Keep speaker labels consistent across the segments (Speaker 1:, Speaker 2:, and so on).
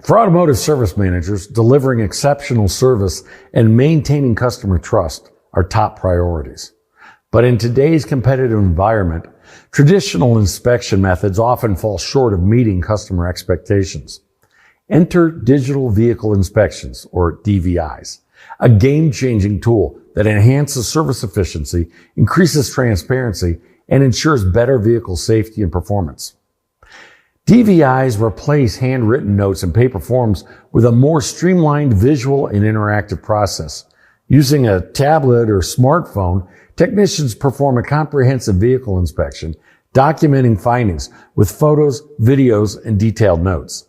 Speaker 1: For automotive service managers, delivering exceptional service and maintaining customer trust are top priorities. But in today's competitive environment, traditional inspection methods often fall short of meeting customer expectations. Enter digital vehicle inspections, or DVIs, a game-changing tool that enhances service efficiency, increases transparency, and ensures better vehicle safety and performance. DVIs replace handwritten notes and paper forms with a more streamlined visual and interactive process. Using a tablet or smartphone, technicians perform a comprehensive vehicle inspection, documenting findings with photos, videos, and detailed notes.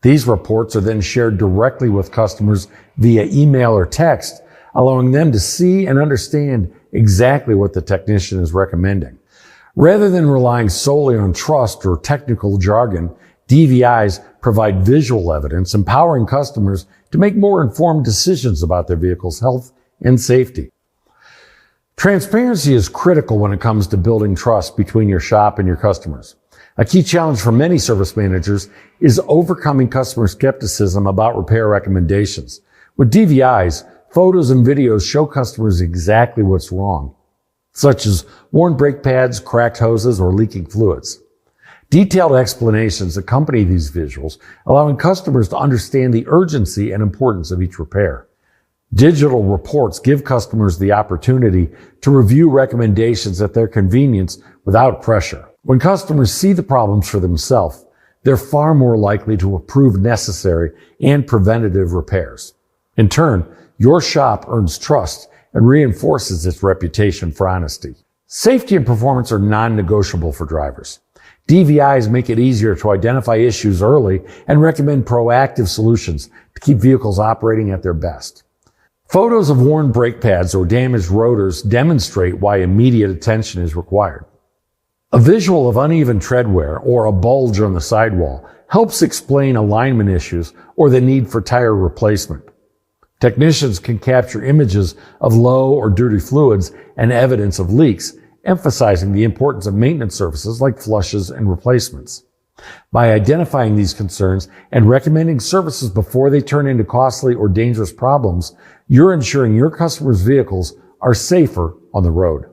Speaker 1: These reports are then shared directly with customers via email or text, allowing them to see and understand exactly what the technician is recommending. Rather than relying solely on trust or technical jargon, DVIs provide visual evidence, empowering customers to make more informed decisions about their vehicle's health and safety. Transparency is critical when it comes to building trust between your shop and your customers. A key challenge for many service managers is overcoming customer skepticism about repair recommendations. With DVIs, photos and videos show customers exactly what's wrong, such as worn brake pads, cracked hoses, or leaking fluids. Detailed explanations accompany these visuals, allowing customers to understand the urgency and importance of each repair. Digital reports give customers the opportunity to review recommendations at their convenience without pressure. When customers see the problems for themselves, they're far more likely to approve necessary and preventative repairs. In turn, your shop earns trust and reinforces its reputation for honesty. Safety and performance are non-negotiable for drivers. DVIs make it easier to identify issues early and recommend proactive solutions to keep vehicles operating at their best. Photos of worn brake pads or damaged rotors demonstrate why immediate attention is required. A visual of uneven tread wear or a bulge on the sidewall helps explain alignment issues or the need for tire replacement. Technicians can capture images of low or dirty fluids and evidence of leaks, emphasizing the importance of maintenance services like flushes and replacements. By identifying these concerns and recommending services before they turn into costly or dangerous problems, you're ensuring your customers' vehicles are safer on the road.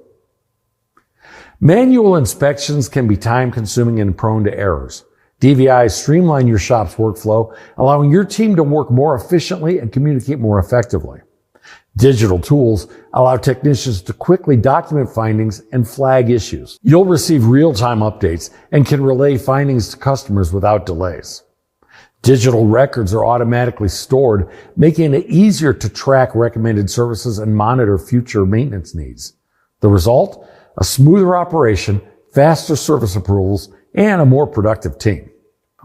Speaker 1: Manual inspections can be time-consuming and prone to errors. DVIs streamline your shop's workflow, allowing your team to work more efficiently and communicate more effectively. Digital tools allow technicians to quickly document findings and flag issues. You'll receive real-time updates and can relay findings to customers without delays. Digital records are automatically stored, making it easier to track recommended services and monitor future maintenance needs. The result? A smoother operation, faster service approvals, and a more productive team.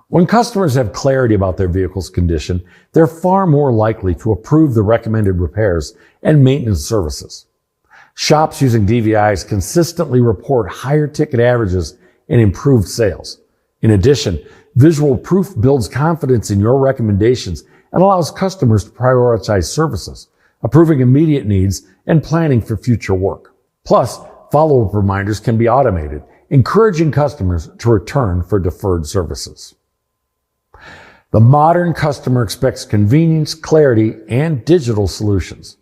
Speaker 1: When customers have clarity about their vehicle's condition, they're far more likely to approve the recommended repairs and maintenance services. Shops using DVIs consistently report higher ticket averages and improved sales. In addition, visual proof builds confidence in your recommendations and allows customers to prioritize services, approving immediate needs and planning for future work. Plus, follow-up reminders can be automated, encouraging customers to return for deferred services. The modern customer expects convenience, clarity, and digital solutions.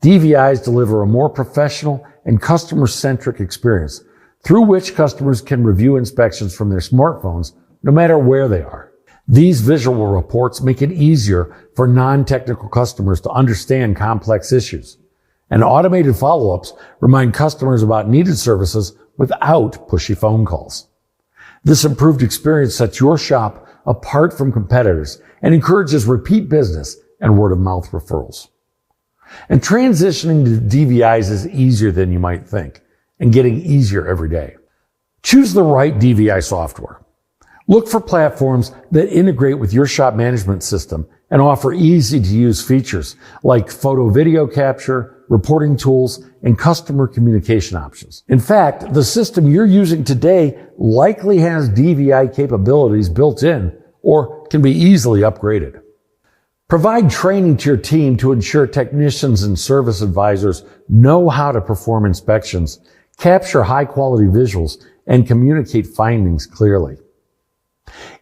Speaker 1: DVIs deliver a more professional and customer-centric experience through which customers can review inspections from their smartphones no matter where they are. These visual reports make it easier for non-technical customers to understand complex issues. And automated follow-ups remind customers about needed services without pushy phone calls. This improved experience sets your shop apart from competitors and encourages repeat business and word-of-mouth referrals. And transitioning to DVIs is easier than you might think and getting easier every day. Choose the right DVI software. Look for platforms that integrate with your shop management system and offer easy-to-use features like photo video capture, reporting tools, and customer communication options. In fact, the system you're using today likely has DVI capabilities built in or can be easily upgraded. Provide training to your team to ensure technicians and service advisors know how to perform inspections, capture high-quality visuals, and communicate findings clearly.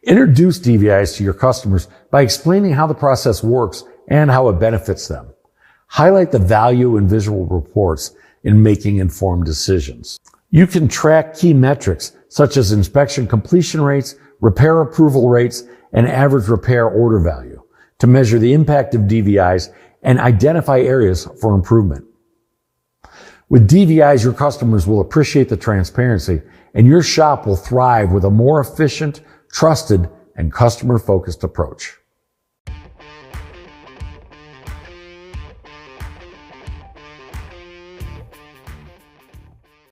Speaker 1: Introduce DVIs to your customers by explaining how the process works and how it benefits them. Highlight the value in visual reports in making informed decisions. You can track key metrics such as inspection completion rates, repair approval rates, and average repair order value to measure the impact of DVIs and identify areas for improvement. With DVIs, your customers will appreciate the transparency, and your shop will thrive with a more efficient, trusted, and customer-focused approach.